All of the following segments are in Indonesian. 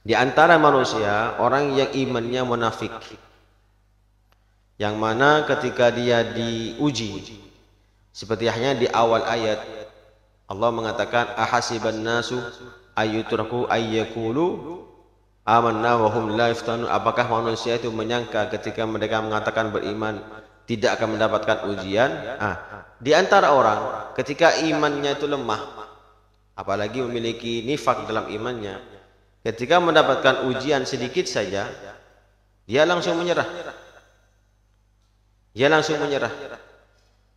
Di antara manusia orang yang imannya munafik, yang mana ketika dia diuji, seperti hanya di awal ayat Allah mengatakan ahasiban nasu ayyutraku ayyakulu amanna wa hum la yuftanun. Apakah manusia itu menyangka ketika mereka mengatakan beriman tidak akan mendapatkan ujian? Di antara orang ketika imannya itu lemah, apalagi memiliki nifak dalam imannya, ketika mendapatkan ujian sedikit saja, dia langsung menyerah. Dia langsung menyerah.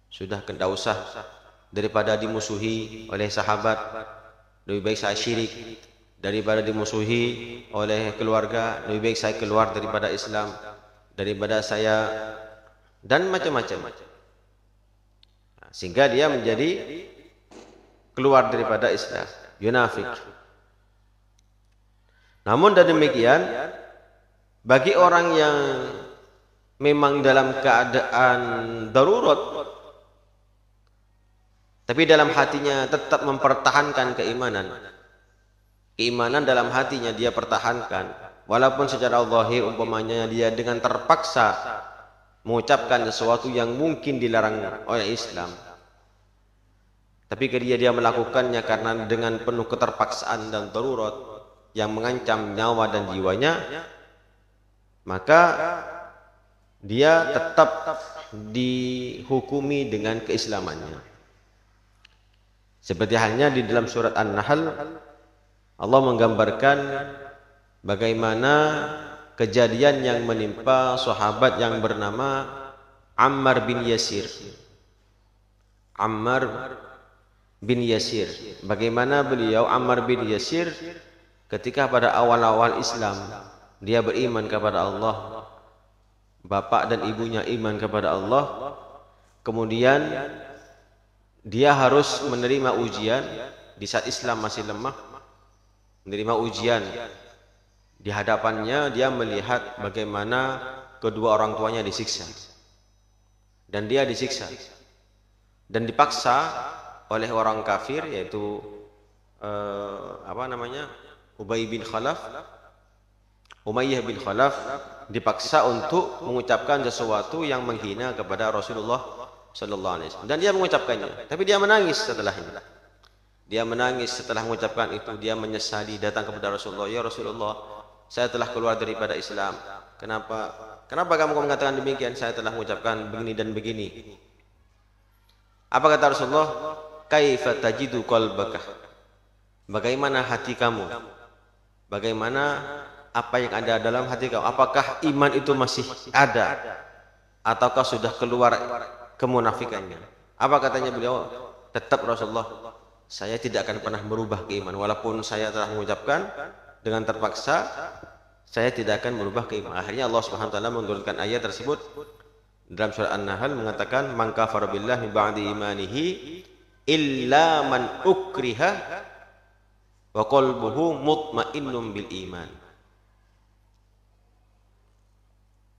Sudah tidak usah, daripada dimusuhi oleh sahabat, lebih baik saya syirik. Daripada dimusuhi oleh keluarga, lebih baik saya keluar daripada Islam. Daripada saya, dan macam-macam. Sehingga dia menjadi keluar daripada Islam, munafik. Namun dan demikian, bagi orang yang memang dalam keadaan darurat, tapi dalam hatinya tetap mempertahankan keimanan. Keimanan dalam hatinya dia pertahankan, walaupun secara zahir umpamanya dia dengan terpaksa mengucapkan sesuatu yang mungkin dilarang oleh Islam, tapi ketika dia melakukannya karena dengan penuh keterpaksaan dan darurat yang mengancam nyawa dan jiwanya, maka dia tetap dihukumi dengan keislamannya. Seperti halnya di dalam surat An-Nahl, Allah menggambarkan bagaimana kejadian yang menimpa sahabat yang bernama Ammar bin Yasir. Ammar bin Yasir. Bagaimana beliau Ammar bin Yasir ketika pada awal-awal Islam dia beriman kepada Allah, bapak dan ibunya iman kepada Allah, kemudian dia harus menerima ujian di saat Islam masih lemah, menerima ujian. Di hadapannya dia melihat bagaimana kedua orang tuanya disiksa, dan dia disiksa dan dipaksa oleh orang kafir, yaitu Umayyah bin Khalaf, dipaksa untuk mengucapkan sesuatu yang menghina kepada Rasulullah sallallahu alaihi wasallam, dan dia mengucapkannya, tapi dia menangis setelahnya. Dia menangis setelah mengucapkan itu. Dia menyesali, datang kepada Rasulullah, ya Rasulullah, saya telah keluar daripada Islam. Kenapa kamu mengatakan demikian? Saya telah mengucapkan begini dan begini. Apa kata Rasulullah? Kaifa tajidu qalbaka? Bagaimana hati kamu? Bagaimana apa yang ada dalam hati kamu? Apakah iman itu masih ada ataukah sudah keluar kemunafikannya? Apa katanya beliau? Tetap Rasulullah, saya tidak akan pernah merubah keimanan, walaupun saya telah mengucapkan dengan terpaksa, saya tidak akan merubah keimanan. Akhirnya Allah Subhanahu wa taala menurunkan ayat tersebut dalam surah An-Nahl mengatakan, man kafara billahi min ba'di imanihi illa man ukriha wa qalbuhu mutmainnun bil iman.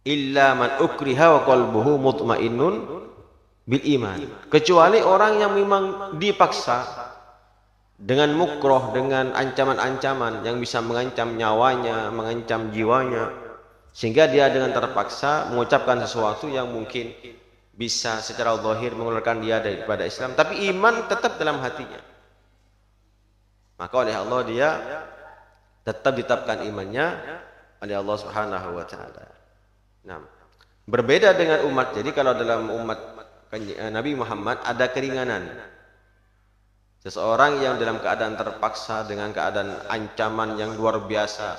Illa man ukriha wa qalbuhu mutmainnun bil iman. Kecuali orang yang memang dipaksa dengan mukroh, dengan ancaman-ancaman yang bisa mengancam nyawanya, mengancam jiwanya, sehingga dia dengan terpaksa mengucapkan sesuatu yang mungkin bisa secara zahir mengeluarkan dia daripada Islam, tapi iman tetap dalam hatinya. Maka oleh Allah dia tetap ditetapkan imannya oleh Allah Subhanahu wa taala. Nah, berbeda dengan umat. Jadi kalau dalam umat Nabi Muhammad ada keringanan. Seseorang yang dalam keadaan terpaksa, dengan keadaan ancaman yang luar biasa,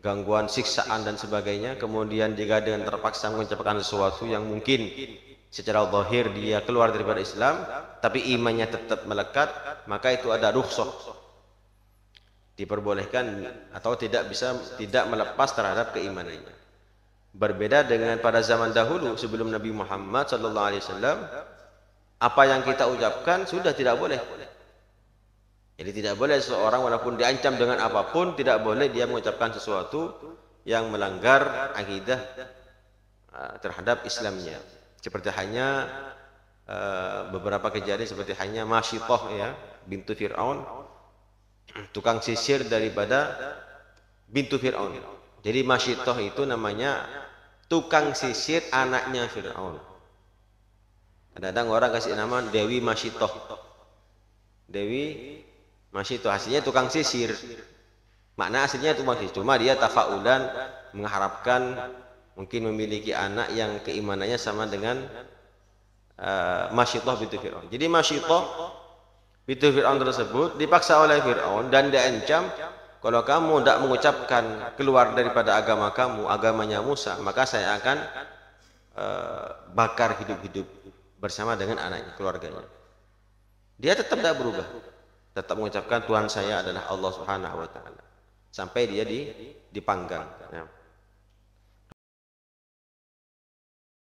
gangguan, siksaan dan sebagainya, kemudian jika dengan terpaksa mengucapkan sesuatu yang mungkin secara zahir dia keluar daripada Islam, tapi imannya tetap melekat, maka itu ada rukhsah, diperbolehkan atau tidak melepas terhadap keimanannya. Berbeda dengan pada zaman dahulu sebelum Nabi Muhammad sallallahu alaihi wasallam, apa yang kita ucapkan sudah tidak boleh. Jadi tidak boleh seseorang walaupun diancam dengan apapun, tidak boleh dia mengucapkan sesuatu yang melanggar akidah terhadap Islamnya. Seperti hanya beberapa kejadian, seperti hanya Masyithah ya, bintu Fir'aun, tukang sisir daripada bintu Fir'aun. Jadi Masyitoh itu namanya tukang sisir anaknya Fir'aun. Kadang-kadang orang kasih nama Dewi Masyitoh. Dewi Masyitoh aslinya tukang sisir. Makna aslinya itu masih cuma dia tafaulan mengharapkan mungkin memiliki anak yang keimanannya sama dengan Masyitoh bintu Fir'aun. Jadi Masyitoh bintu Fir'aun tersebut dipaksa oleh Fir'aun dan diancam, kalau kamu tidak mengucapkan keluar daripada agama kamu, agamanya Musa, maka saya akan bakar hidup-hidup bersama dengan anaknya, keluarganya. Dia tetap tidak berubah, tetap mengucapkan Tuhan saya adalah Allah Subhanahu wa Ta'ala, sampai dia dipanggang. Ya.